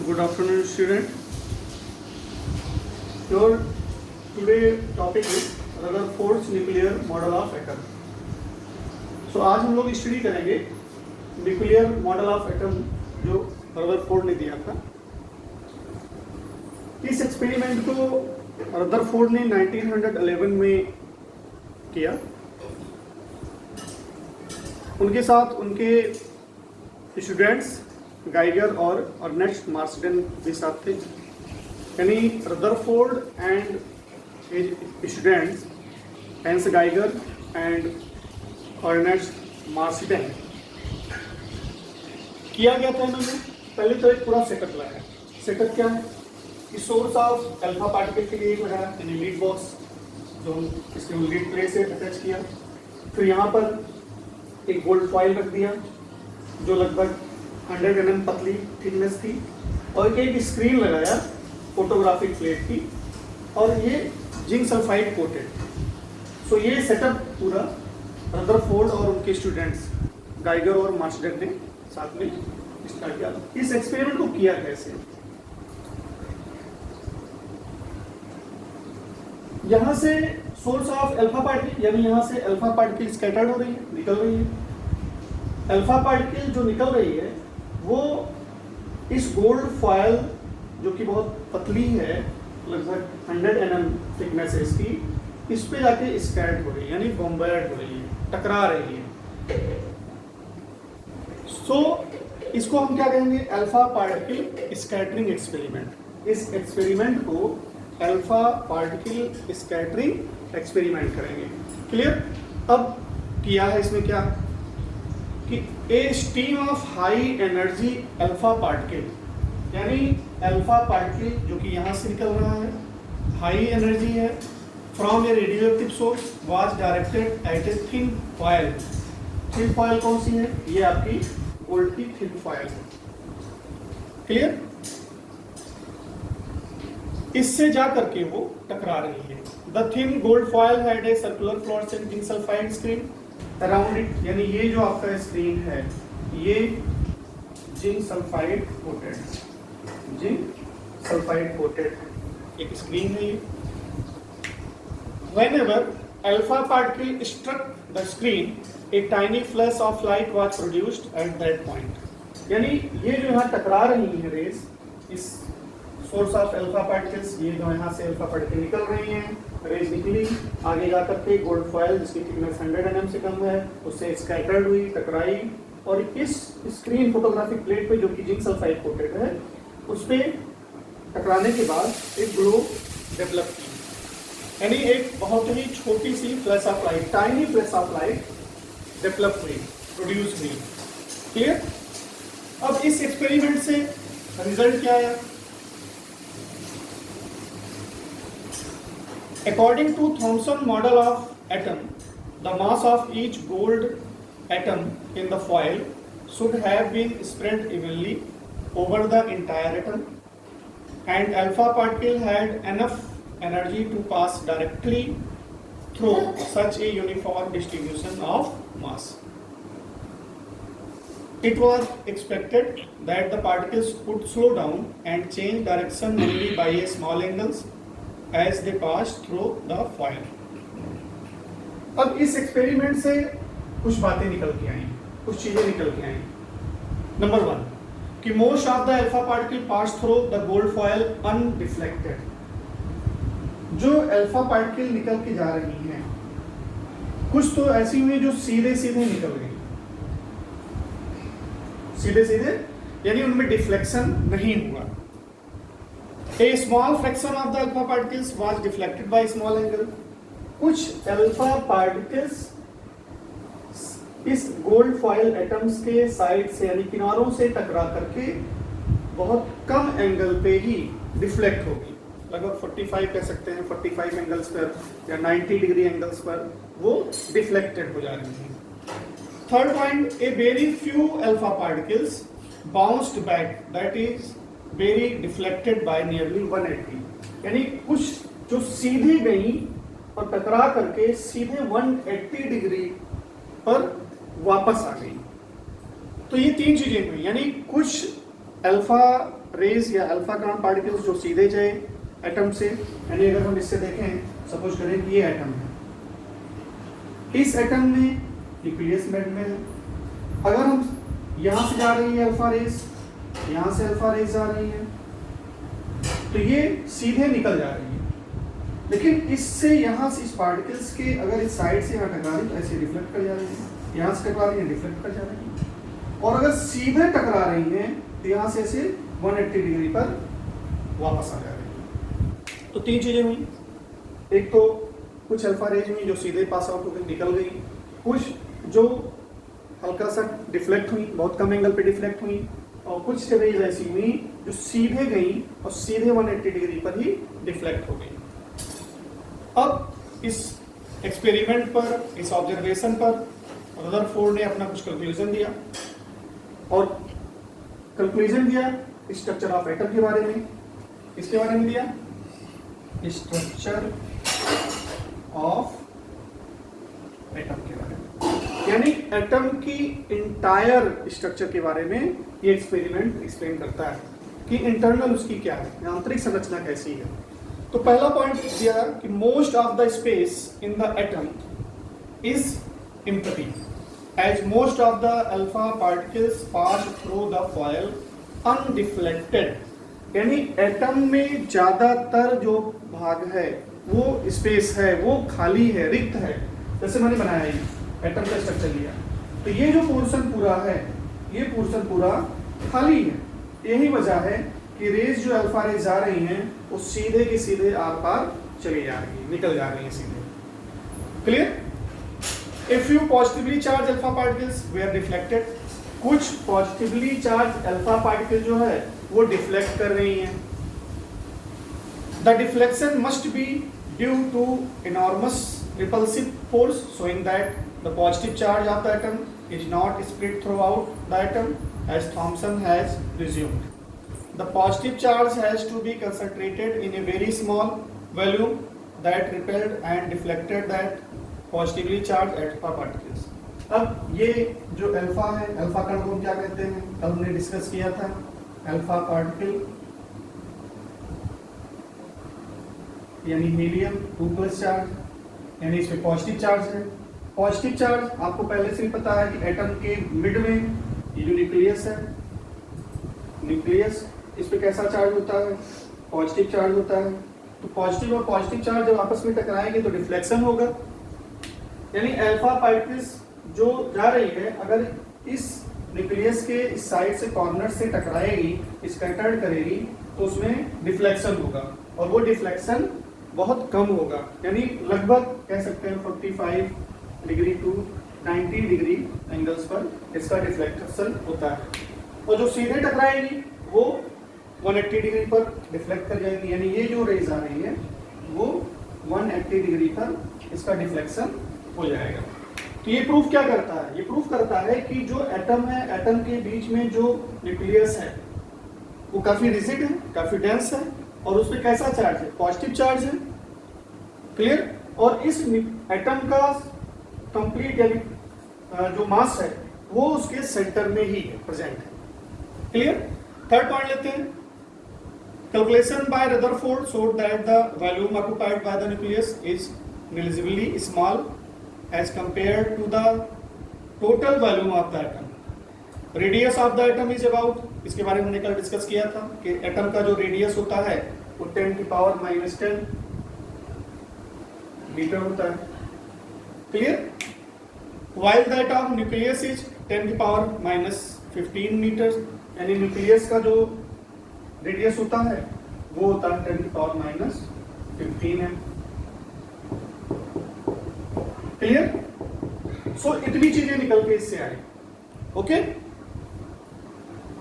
Good afternoon, student. Your today topic is Rutherford's nuclear model of atom. So आज हम लोग study करेंगे nuclear model of atom जो Rutherford ने दिया था। इस एक्सपेरिमेंट को रदरफोर्ड ने 1911 में किया। उनके साथ उनके स्टूडेंट्स गाइगर और अर्नेस्ट मार्सडेन भी साथ थे, यानी Rutherford and his students Hans Geiger and Ernest Marsden. किया गया था इन्होंने पहले तो एक पूरा सेटअप लगाया। सेटअप क्या है कि सोर्स ऑफ अल्फा पार्टिकल के लिए लगाया, यानी लीड बॉक्स जो इसके लीड प्लेट से अटैच किया। फिर यहाँ पर एक गोल्ड फॉइल रख दिया जो लगभग 100 mm पतली थिकनेस थी, और एक स्क्रीन लगाया फोटोग्राफिक प्लेट की, और ये जिंक सल्फाइड कोटेड। सो ये सेटअप पूरा रदरफोर्ड और उनके स्टूडेंट्स गाइगर और मार्सडेन ने साथ में स्टार्ट किया। इस एक्सपेरिमेंट को किया कैसे? यहाँ से सोर्स ऑफ अल्फा पार्टिकल, यानी यहाँ से अल्फा पार्टिकल स्कैटर्ड हो रही है, निकल रही है। अल्फा पार्टिकल जो निकल रही है वो इस गोल्ड फॉयल जो कि बहुत पतली है, लगभग 100 mm थिकनेस है इसकी, इस पे जाके स्कैट हो रही है, यानी बॉम्बार्ड हो रही है, टकरा रही है। सो इसको हम क्या कहेंगे? Alpha particle scattering experiment. इस एक्सपेरिमेंट को अल्फा पार्टिकल स्कैटरिंग एक्सपेरिमेंट करेंगे। क्लियर? अब किया है इसमें क्या कि a stream of high energy alpha particle, यानी अल्फा पार्टिकल जो कि यहाँ से निकल रहा है, हाई एनर्जी है, from A radioactive source was directed eight a thin foil. Thin foil कौन सी है? ये आपकी गोल्ड की थिन फॉयल है। क्लियर? इससे जा करके वो टकरा रही है। The thin gold foil had a circular fluorescent zinc sulphide screen around it, यानी ये जो आपका स्क्रीन है ये zinc sulphide coated, zinc sulphide coated एक स्क्रीन है ये। Whenever alpha particle struck the screen, a tiny flash of light was produced at that point. यानी ये जो यहाँ टकरा रही है रेस, इस सोर्स ऑफ अल्फा पार्टिकल्स, ये जो यहाँ से अल्फा पार्टिकल निकल रही हैं, रेज निकली, आगे जाकर के गोल्ड फॉयल जिसकी थिकनेस 100 mm से कम है उससे स्कैटर्ड हुई, टकराई, और इस स्क्रीन फोटोग्राफिक प्लेट पे जो कि जिंक सल्फाइड कोटेड है उस पे टकराने के बाद एक ग्लो डेवलप की, यानी एक बहुत ही छोटी सी flash of light, tiny flash of light develop हुई, प्रोड्यूस हुई। क्लियर? अब इस एक्सपेरिमेंट से रिजल्ट क्या आया? According to Thomson model of atom, the mass of each gold atom in the foil should have been spread evenly over the entire atom, and alpha particle had enough energy to pass directly through such a uniform distribution of mass. It was expected that the particles would slow down and change direction only by a small angles as they pass through the foil. अब इस experiment से कुछ बातें निकल के आई, कुछ चीजें निकल के आई। नंबर 1 कि most of the alpha particle pass through the gold foil undeflected. जो अल्फा पार्टिकल निकल के जा रही हैं कुछ तो ऐसी हुई जो सीधे सीधे निकल गई, सीधे सीधे, यानी उनमें डिफ्लेक्शन नहीं हुआ। A small fraction of the alpha particles was deflected by small angle. कुछ अल्फा पार्टिकल्स इस गोल्ड फॉयल एटम्स के साइड से, यानी किनारों से टकरा करके बहुत कम एंगल पे ही डिफ्लेक्ट होगी, लगभग 45 कह सकते हैं, 45 एंगल्स पर या 90 डिग्री एंगल्स पर वो डिफ्लेक्टेड हो जा रही हैं। Third point, a very few alpha particles bounced back, that is very deflected by nearly 180, यानी कुछ जो सीधी गई और टकरा करके सीधे 180 डिग्री पर वापस आ गई। तो ये तीन चीजें हुई, यानी कुछ अल्फा रेज या अल्फा ग्राउंड पार्टिकल्स जो सीधे जाए एटम से, यानी अगर हम इससे देखें, सपोज करें कि ये एटम है, इस एटम में न्यूक्लियस में है, अगर हम यहाँ से जा रही है अल्फा रेज, यहाँ से अल्फा रेज जा रही है, तो ये सीधे निकल जा रही है, लेकिन इससे यहाँ से इस पार्टिकल्स के अगर इस साइड से यहाँ टकरा रही तो ऐसे रिफ्लेक्ट कर जा रही है, यहाँ से टकरा रही है रिफ्लेक्ट कर जा रही है, और अगर सीधे टकरा रही हैं तो यहाँ से ऐसे 180 डिग्री पर वापस आ जा रही है। तो तीन चीजें हुई, एक तो कुछ अल्फा रेज हुई जो सीधे पास आउट होकर निकल गई, कुछ जो हल्का सा डिफ्लेक्ट हुई, बहुत कम एंगल पे डिफ्लेक्ट हुई, और कुछ रेज ऐसी हुई जो सीधे गई और सीधे 180 डिग्री पर ही डिफ्लेक्ट हो गई। अब इस एक्सपेरिमेंट पर, इस ऑब्जर्वेशन पर रदरफोर्ड ने अपना कुछ कंक्लूजन दिया, और कंक्लूजन दिया स्ट्रक्चर ऑफ एटम के बारे में। इसके बारे में दिया स्ट्रक्चर ऑफ एटम के बारे में, यानी एटम की इंटायर स्ट्रक्चर के बारे में ये एक्सपेरिमेंट एक्सप्लेन करता है कि इंटरनल उसकी क्या है, आंतरिक संरचना कैसी है। तो पहला पॉइंट दिया कि most of the space in the atom is empty as most of the alpha particles pass through the foil undeflected, यानी एटम में ज्यादातर जो भाग है, वो स्पेस है, वो खाली है, रिक्त है। जैसे मैंने बनाया ये एटम का स्ट्रक्चर लिया, तो ये जो पोर्शन पूरा है, ये पोर्शन पूरा खाली है। यही वजह है कि रेज जो अल्फा रेज जा रही हैं वो सीधे के सीधे आर पार चली जा रही है, निकल जा रही है सीधे। Clear? A few positively charged alpha particles were deflected, कुछ पॉजिटिवली चार्ज अल्फा पार्टिकल जो है वो डिफ्लेक्ट कर रही हैं। The deflection must be due to enormous repulsive force showing that the positive charge of the atom is not spread throughout the atom as Thomson has presumed. The positive charge has to be concentrated in a very small volume that repelled and deflected that positively charged alpha particles. अब ये जो alpha है, alpha कण को हम क्या कहते हैं, कल हमने डिस्कस किया था, अल्फा पार्टिकल यानी हीलियम 2+ चार्ज, यानी इसमें पॉजिटिव चार्ज है। पॉजिटिव चार्ज आपको पहले से ही पता है कि एटम के मिड में ये जो न्यूक्लियस है, न्यूक्लियस इस पे कैसा चार्ज होता है, पॉजिटिव चार्ज होता है। तो पॉजिटिव और पॉजिटिव चार्ज जब आपस में टकराएंगे तो डिफ्लेक्शन होगा, यानी अल्फा पार्टिकल्स जो जा रही है अगर इस न्यूक्लियस के इस साइड से कॉर्नर से टकराएगी, स्कैटर्ड करेगी, तो उसमें डिफ्लेक्शन होगा, और वो डिफ्लेक्शन बहुत कम होगा, यानी लगभग कह सकते हैं 45 डिग्री टू 90 डिग्री एंगल्स पर इसका डिफ्लेक्शन होता है। और जो सीधे टकराएगी वो 180 डिग्री पर डिफ्लेक्ट कर जाएगी, यानी ये जो रेज आ रही है वो 180 डिग्री पर इसका डिफ्लेक्शन हो जाएगा। तो ये प्रूफ क्या करता है? ये प्रूफ करता है कि जो एटम है, एटम के बीच में जो न्यूक्लियस है वो काफी रिजिड है, काफी डेंस है, और उसमें कैसा चार्ज है, पॉजिटिव चार्ज है। क्लियर? और इस एटम का कंप्लीट यानी जो मास है वो उसके सेंटर में ही है, प्रेजेंट है। क्लियर? थर्ड पॉइंट लेते हैं। Calculation bye Rutherford showed that the volume occupied by the nucleus is negligible small as compared to the total volume of the atom. Radius of the atom is about, इसके बारे में हमने कल discuss किया था कि एटम का जो रेडियस होता है वो 10⁻⁻10 मीटर होता है। Clear? While that of nucleus is 10⁻⁻15 metre, यानी न्यूक्लियस का जो रेडियस होता है वो होता है 10⁻⁻15 है। क्लियर? सो इतनी चीजें निकल के इससे आई। ओके?